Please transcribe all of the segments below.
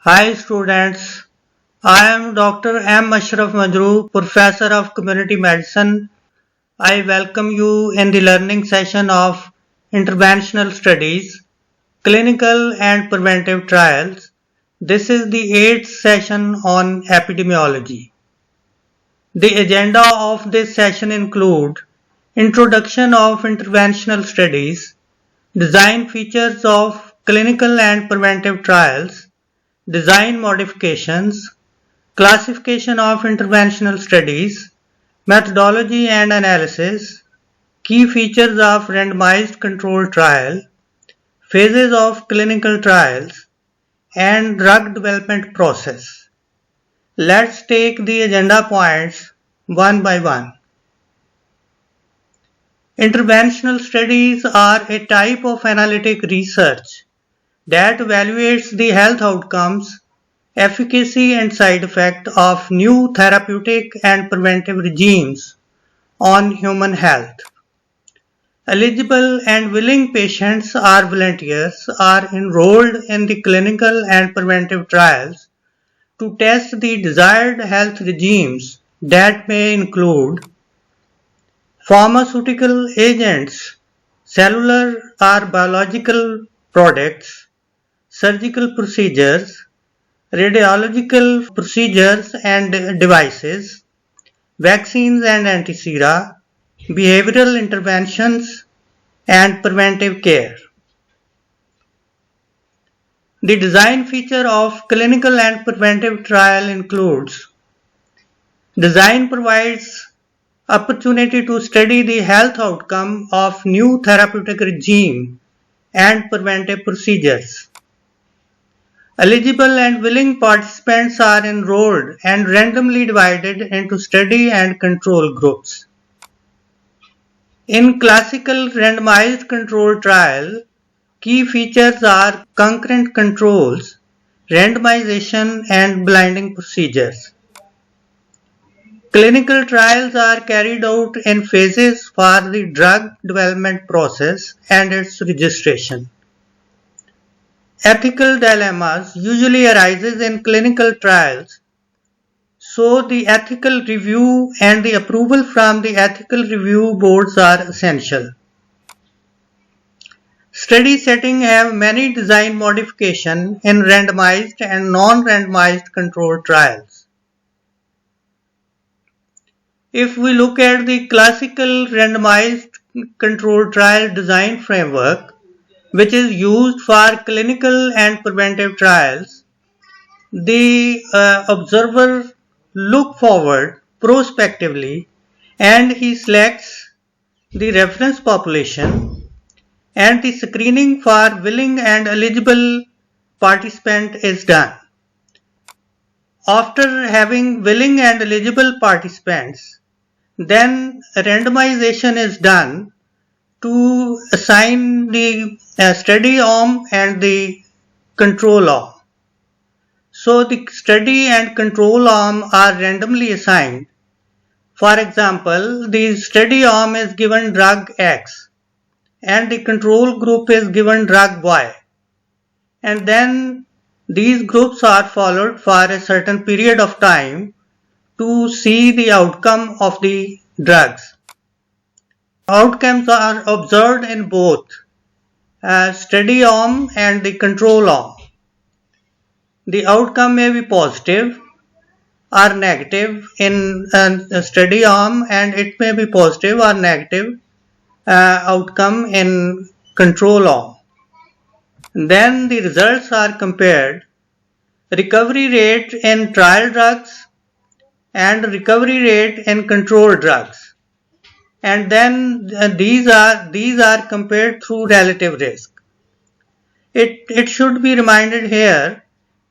Hi students, I am Dr. M. Ashraf Majroo, Professor of Community Medicine. I welcome you in the learning session of Interventional Studies, Clinical and Preventive Trials. This is the 8th session on epidemiology. The agenda of this session include Introduction of Interventional Studies, Design features of clinical and preventive trials, design modifications, classification of interventional studies, methodology and analysis, key features of randomized controlled trial, phases of clinical trials, and drug development process. Let's take the agenda points one by one. Interventional studies are a type of analytic research that evaluates the health outcomes, efficacy and side effect of new therapeutic and preventive regimes on human health. Eligible and willing patients or volunteers are enrolled in the clinical and preventive trials to test the desired health regimes that may include pharmaceutical agents, cellular or biological products, surgical procedures, radiological procedures and devices, vaccines and anti-sera, behavioral interventions, and preventive care. The design feature of clinical and preventive trial includes design provides opportunity to study the health outcome of new therapeutic regime and preventive procedures. Eligible and willing participants are enrolled and randomly divided into study and control groups. In classical randomized control trial, key features are concurrent controls, randomization, and blinding procedures. Clinical trials are carried out in phases for the drug development process and its registration. Ethical dilemmas usually arises in clinical trials, so the ethical review and the approval from the ethical review boards are essential. Study settings have many design modifications in randomized and non-randomized controlled trials. If we look at the classical randomized controlled trial design framework, which is used for clinical and preventive trials, the observer look forward prospectively and he selects the reference population and the screening for willing and eligible participant is done. After having willing and eligible participants, then randomization is done to assign the study arm and the control arm. So the study and control arm are randomly assigned. For example, the study arm is given drug X and the control group is given drug Y. And then these groups are followed for a certain period of time to see the outcome of the drugs. Outcomes are observed in both study arm and the control arm. The outcome may be positive or negative in a study arm, and it may be positive or negative outcome in control arm. Then the results are compared. Recovery rate in trial drugs and recovery rate in control drugs. And then these are compared through relative risk. It should be reminded here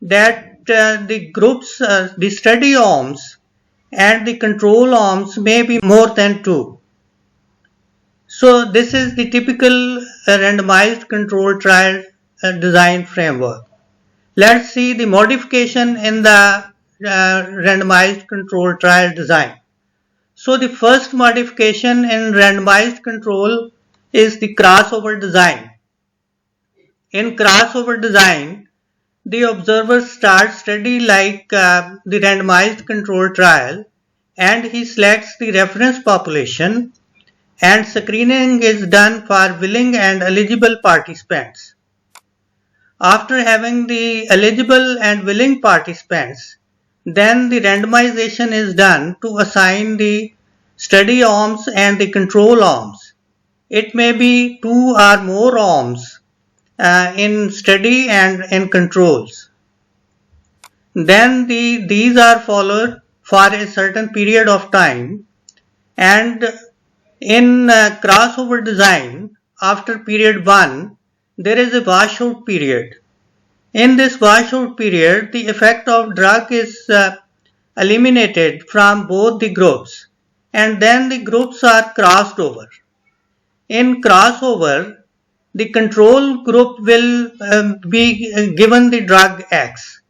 that the groups, the study arms and the control arms may be more than 2. So this is the typical randomized controlled trial design framework. Let's see the modification in the randomized controlled trial design. So the first modification in randomized control is the crossover design. In crossover design, the observer starts study like the randomized controlled trial, and he selects the reference population, and screening is done for willing and eligible participants. After having the eligible and willing participants, then the randomization is done to assign the study arms and the control arms. It may be 2 or more arms in study and in controls. Then these are followed for a certain period of time, and in crossover design, after period 1, there is a washout period. In this washout period, the effect of drug is eliminated from both the groups, and then the groups are crossed over. In crossover, the control group will be given the drug X,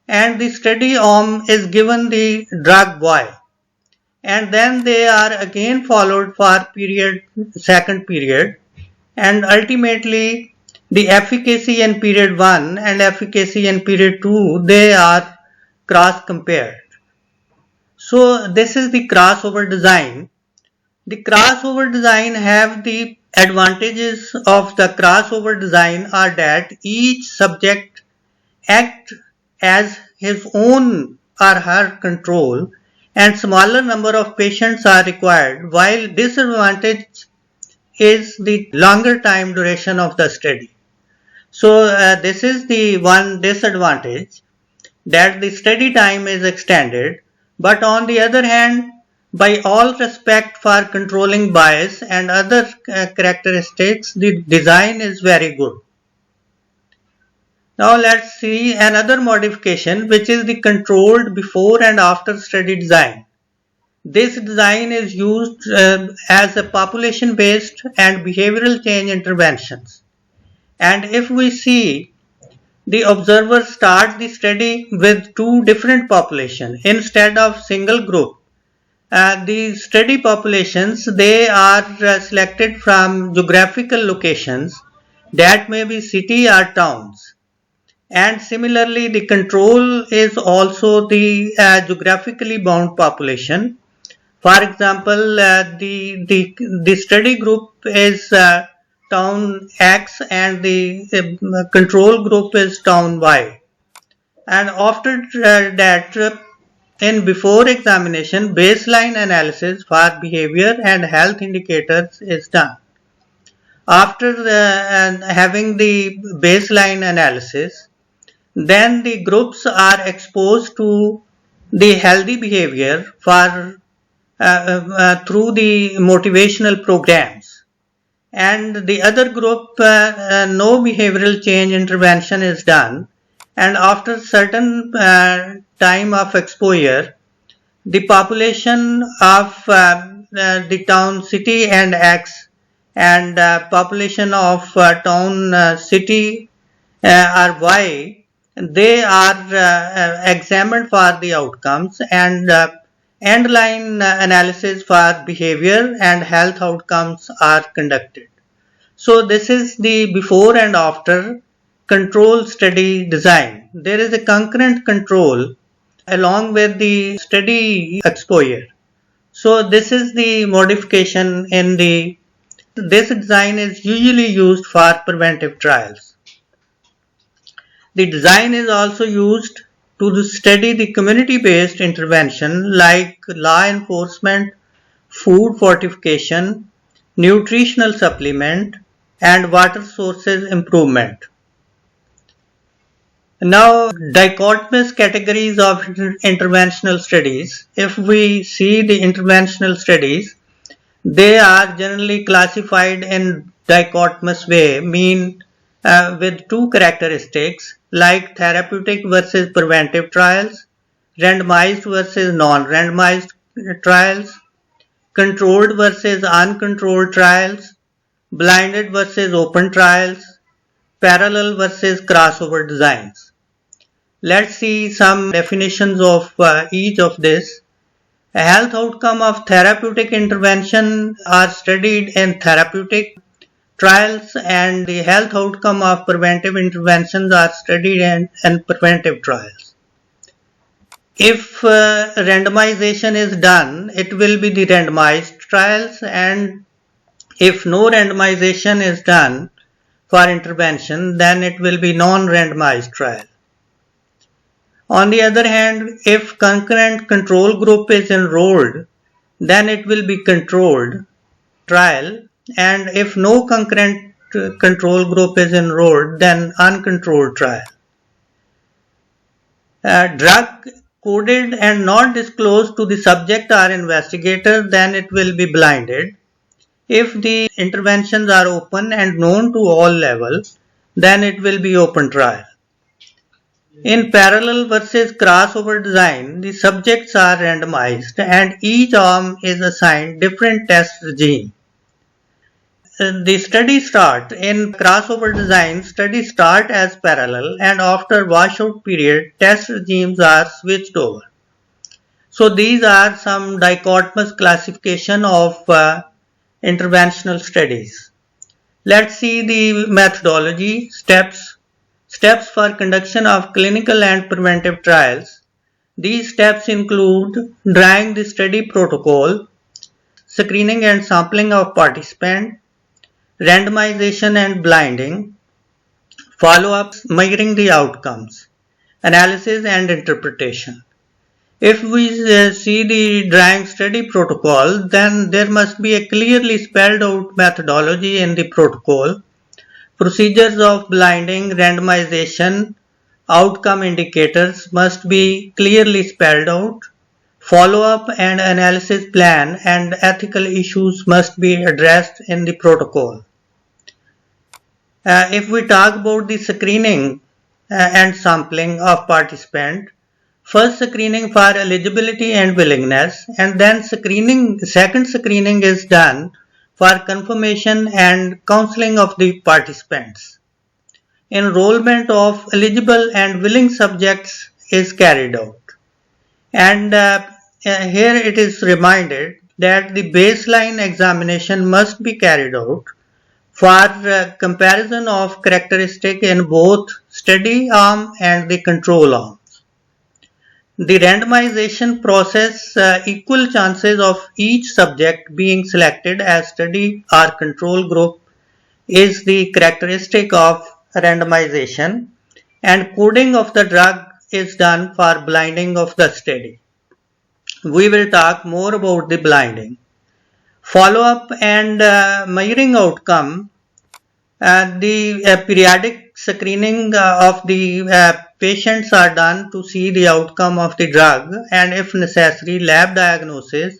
and the study arm is given the drug Y, and then they are again followed for second period, and ultimately the efficacy in period 1 and efficacy in period 2, they are cross compared. So this is the crossover design. The crossover design have the advantages of the crossover design are that each subject act as his own or her control, and smaller number of patients are required, while disadvantage is the longer time duration of the study. So this is the one disadvantage, that the study time is extended, but on the other hand, by all respect for controlling bias and other characteristics, the design is very good. Now let's see another modification, which is the controlled before and after study design. This design is used as a population-based and behavioral change interventions. And if we see, the observer starts the study with 2 different populations instead of single group. The study populations, they are selected from geographical locations that may be city or towns. And similarly, the control is also the geographically bound population. For example, the study group is town X and the control group is town Y. And after that, in before examination, baseline analysis for behavior and health indicators is done. After having the baseline analysis, then the groups are exposed to the healthy behavior for through the motivational programs. And the other group, no behavioral change intervention is done, and after certain time of exposure, the population of the town city and X and population of town city or Y, they are examined for the outcomes, and end-line analysis for behavior and health outcomes are conducted. So this is the before and after control study design. There is a concurrent control along with the study exposure. So this is the modification in this design is usually used for preventive trials. The design is also used to study the community-based intervention like law enforcement, food fortification, nutritional supplement, and water sources improvement. Now, dichotomous categories of interventional studies. If we see the interventional studies, they are generally classified in dichotomous way, with 2 characteristics like therapeutic versus preventive trials, randomized versus non-randomized trials, controlled versus uncontrolled trials, blinded versus open trials, parallel versus crossover designs. Let's see some definitions of each of this. A health outcome of therapeutic intervention are studied in therapeutic, trials and the health outcome of preventive interventions are studied in preventive trials. If randomization is done, it will be the randomized trials, and if no randomization is done for intervention, then it will be non-randomized trial. On the other hand, if concurrent control group is enrolled, then it will be controlled trial, and if no concurrent control group is enrolled, then uncontrolled trial. Drug coded and not disclosed to the subject or investigator, then it will be blinded. If the interventions are open and known to all levels, then it will be open trial. In parallel versus crossover design, the subjects are randomized and each arm is assigned different test regime. The study start in crossover design, studies start as parallel, and after washout period, test regimes are switched over. So these are some dichotomous classification of interventional studies. Let's see the methodology, steps for conduction of clinical and preventive trials. These steps include drawing the study protocol, screening and sampling of participants, randomization and blinding, follow-up, measuring the outcomes, analysis and interpretation. If we see the drawing study protocol, then there must be a clearly spelled out methodology in the protocol, procedures of blinding, randomization, outcome indicators must be clearly spelled out, follow-up and analysis plan and ethical issues must be addressed in the protocol. If we talk about the screening and sampling of participant, first screening for eligibility and willingness, and then second screening is done for confirmation and counseling of the participants. Enrollment of eligible and willing subjects is carried out. And here it is reminded that the baseline examination must be carried out for comparison of characteristic in both study arm and the control arms. The randomization process, equal chances of each subject being selected as study or control group is the characteristic of randomization, and coding of the drug is done for blinding of the study. We will talk more about the blinding. Follow-up and measuring outcome, the periodic screening of the patients are done to see the outcome of the drug, and if necessary lab diagnosis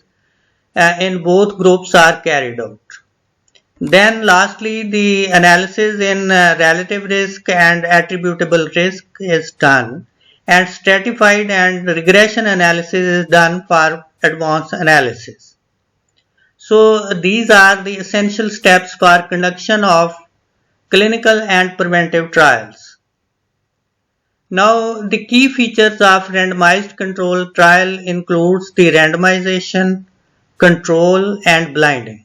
in both groups are carried out. Then lastly, the analysis in relative risk and attributable risk is done, and stratified and regression analysis is done for advanced analysis. So these are the essential steps for conduction of clinical and preventive trials. Now the key features of randomized control trial includes the randomization, control and blinding.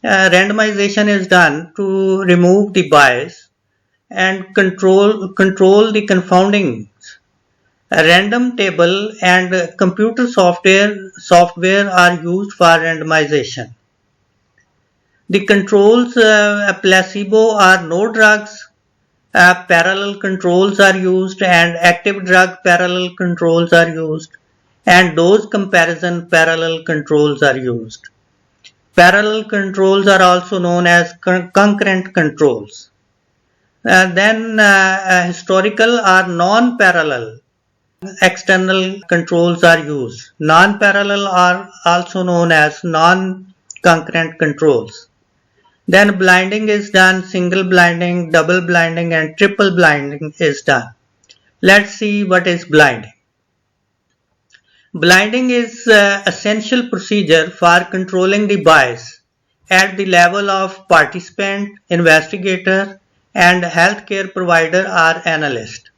Randomization is done to remove the bias and control the confounding. A random table and computer software are used for randomization. The controls, placebo or no drugs, parallel controls are used, and active drug parallel controls are used, and dose comparison parallel controls are used. Parallel controls are also known as concurrent controls. Then historical or non-parallel external controls are used. Non-parallel are also known as non-concurrent controls. Then blinding is done, single blinding, double blinding and triple blinding is done. Let's see what is blinding. Blinding is essential procedure for controlling the bias at the level of participant, investigator and healthcare provider or analyst.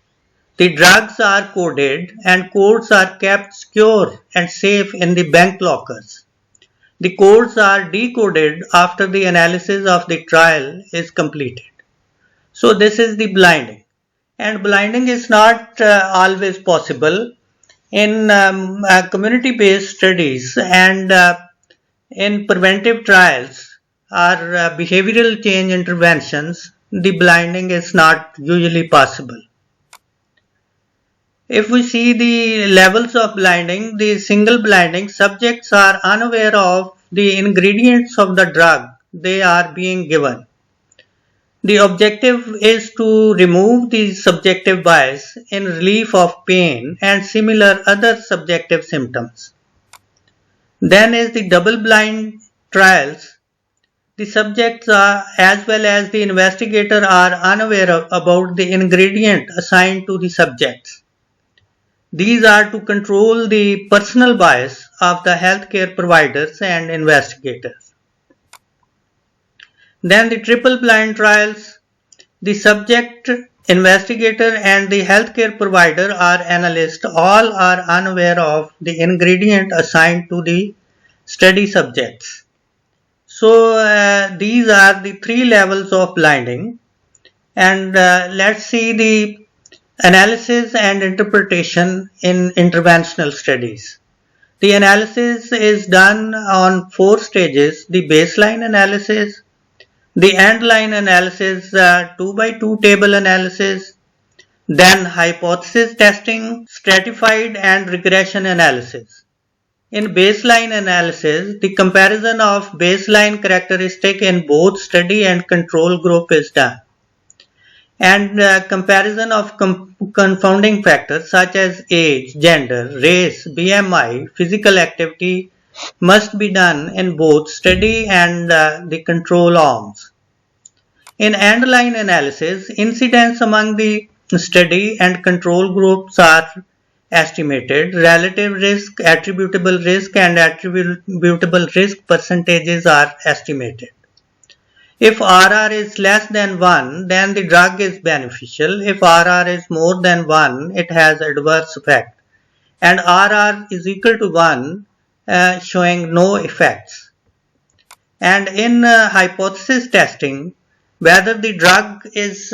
The drugs are coded and codes are kept secure and safe in the bank lockers. The codes are decoded after the analysis of the trial is completed. So this is the blinding. And blinding is not always possible in community-based studies and in preventive trials or behavioral change interventions. The blinding is not usually possible. If we see the levels of blinding, the single blinding, subjects are unaware of the ingredients of the drug they are being given. The objective is to remove the subjective bias in relief of pain and similar other subjective symptoms. Then is the double-blind trials. The subjects are, as well as the investigator are unaware about the ingredient assigned to the subjects. These are to control the personal bias of the healthcare providers and investigators. Then the triple-blind trials. The subject, investigator and the healthcare provider or analyst all are unaware of the ingredient assigned to the study subjects. So these are the three levels of blinding, and let's see the analysis and interpretation in interventional studies. The analysis is done on 4 stages: the baseline analysis, the end line analysis, 2 by 2 table analysis, then hypothesis testing, stratified and regression analysis. In baseline analysis, the comparison of baseline characteristic in both study and control group is done. And comparison of confounding factors such as age, gender, race, BMI, physical activity must be done in both study and the control arms. In end-line analysis, incidence among the study and control groups are estimated. Relative risk, attributable risk, and attributable risk percentages are estimated. If RR is less than 1, then the drug is beneficial. If RR is more than 1, it has adverse effect. And RR is equal to 1, showing no effects. And in hypothesis testing, whether the drug is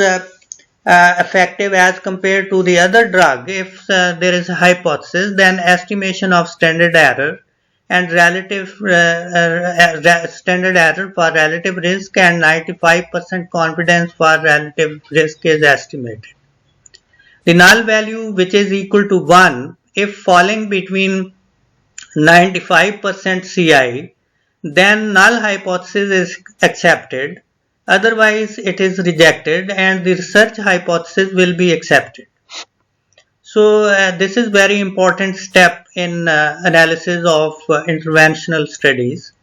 effective as compared to the other drug, if there is a hypothesis, then estimation of standard error and relative standard error for relative risk and 95% confidence for relative risk is estimated. The null value, which is equal to 1, if falling between 95% CI, then null hypothesis is accepted. Otherwise, it is rejected and the research hypothesis will be accepted. So this is very important step in analysis of interventional studies.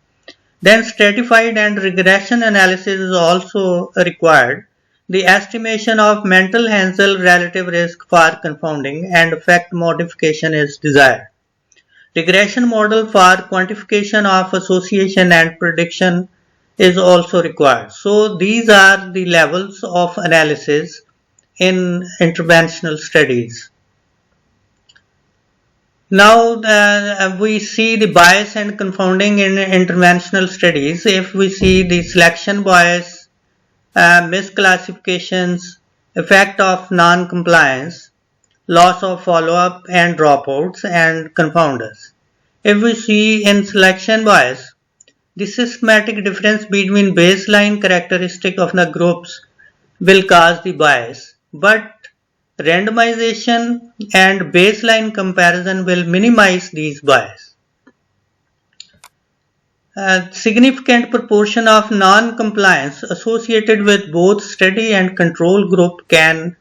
Then stratified and regression analysis is also required. The estimation of mental Hansel relative risk for confounding and effect modification is desired. Regression model for quantification of association and prediction is also required. So these are the levels of analysis in interventional studies. Now we see the bias and confounding in interventional studies. If we see the selection bias, misclassifications, effect of non-compliance, loss of follow-up and dropouts, and confounders. If we see in selection bias, the systematic difference between baseline characteristic of the groups will cause the bias, but randomization and baseline comparison will minimize these bias. A significant proportion of non-compliance associated with both study and control group can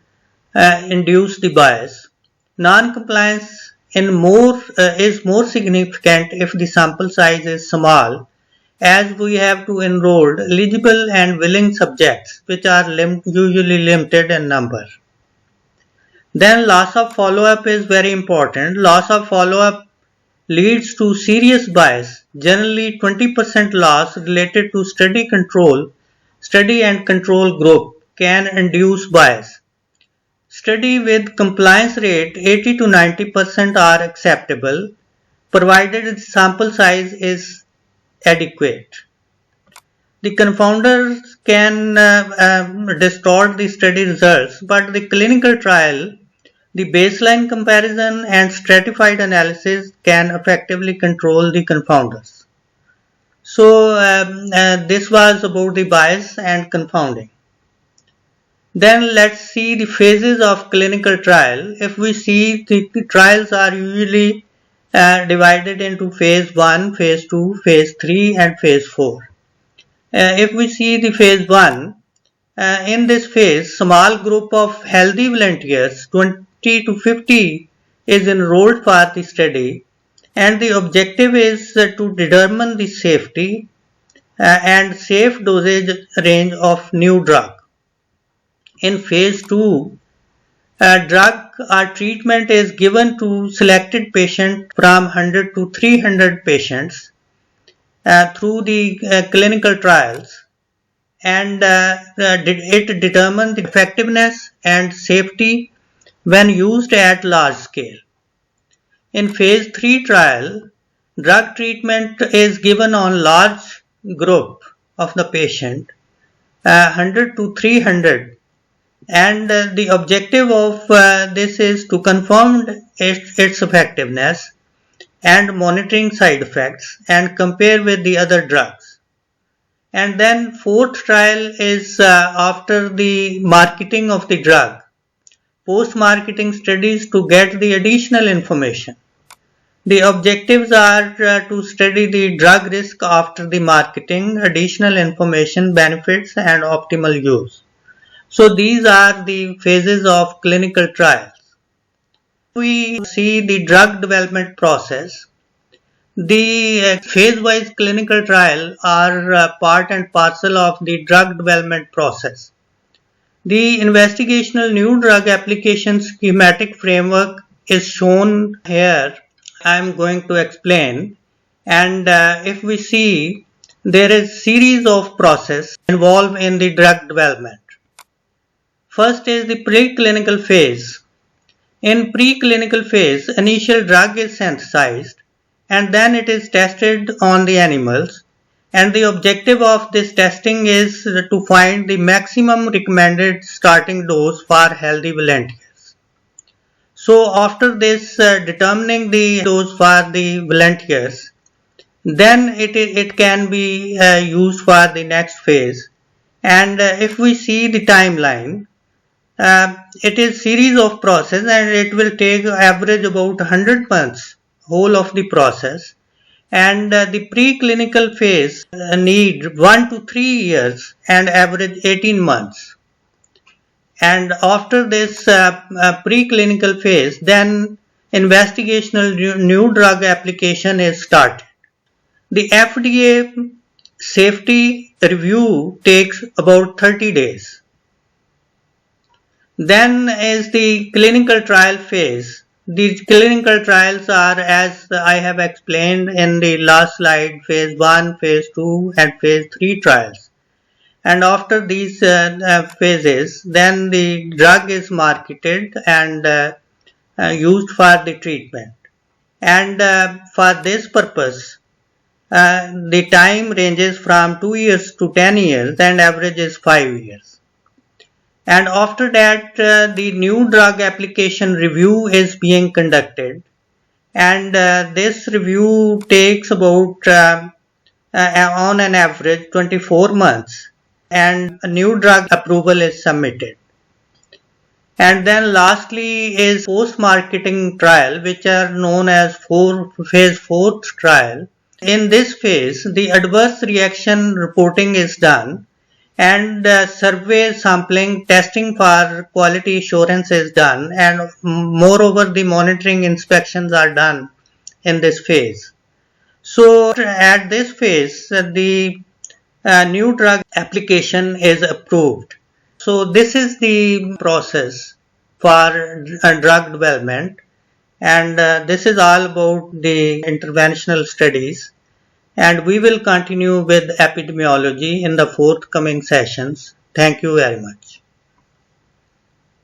induce the bias. Non-compliance is more significant if the sample size is small, as we have to enroll eligible and willing subjects, which are usually limited in number. Then loss of follow-up is very important. Loss of follow-up leads to serious bias. Generally 20% loss related to study and control group can induce bias. Study with compliance rate 80 to 90% are acceptable, provided the sample size is adequate. The confounders can distort the study results, but the clinical trial, the baseline comparison and stratified analysis can effectively control the confounders. So this was about the bias and confounding. Then let's see the phases of clinical trial. If we see the trials are usually divided into phase 1, phase 2, phase 3 and phase 4. If we see the phase 1, in this phase, small group of healthy volunteers, 20 to 50, is enrolled for the study, and the objective is to determine the safety and safe dosage range of new drug. In phase 2, drug or treatment is given to selected patients from 100 to 300 patients through the clinical trials, and it determines the effectiveness and safety when used at large scale. In phase 3 trial, drug treatment is given on large group of the patient, 100 to 300, and the objective of this is to confirm its effectiveness and monitoring side effects and compare with the other drugs. And then fourth trial is after the marketing of the drug, post-marketing studies to get the additional information. The objectives are to study the drug risk after the marketing, additional information, benefits and optimal use. So these are the phases of clinical trials. We see the drug development process. The phase-wise clinical trial are part and parcel of the drug development process. The investigational new drug application schematic framework is shown here. I am going to explain, and if we see, there is series of process involved in the drug development. First is the preclinical phase. In preclinical phase, initial drug is synthesized and then it is tested on the animals, and the objective of this testing is to find the maximum recommended starting dose for healthy volunteers. So after this determining the dose for the volunteers, then it can be used for the next phase. And if we see the timeline, it is series of process and it will take average about 100 months, whole of the process. And the preclinical phase need 1 to 3 years and average 18 months. And after this preclinical phase, then investigational new drug application is started. The FDA safety review takes about 30 days. Then is the clinical trial phase. These clinical trials are, as I have explained in the last slide, phase 1, phase 2 and phase 3 trials. And after these phases, then the drug is marketed and used for the treatment. And for this purpose, the time ranges from 2 years to 10 years and average is 5 years. And after that, the new drug application review is being conducted, and this review takes about on an average 24 months, and a new drug approval is submitted. And then lastly is post-marketing trial, which are known as phase 4 trial. In this phase, the adverse reaction reporting is done, and survey sampling testing for quality assurance is done, and moreover the monitoring inspections are done in this phase. So at this phase, the new drug application is approved. So this is the process for drug development, and this is all about the interventional studies. And we will continue with epidemiology in the forthcoming sessions. Thank you very much.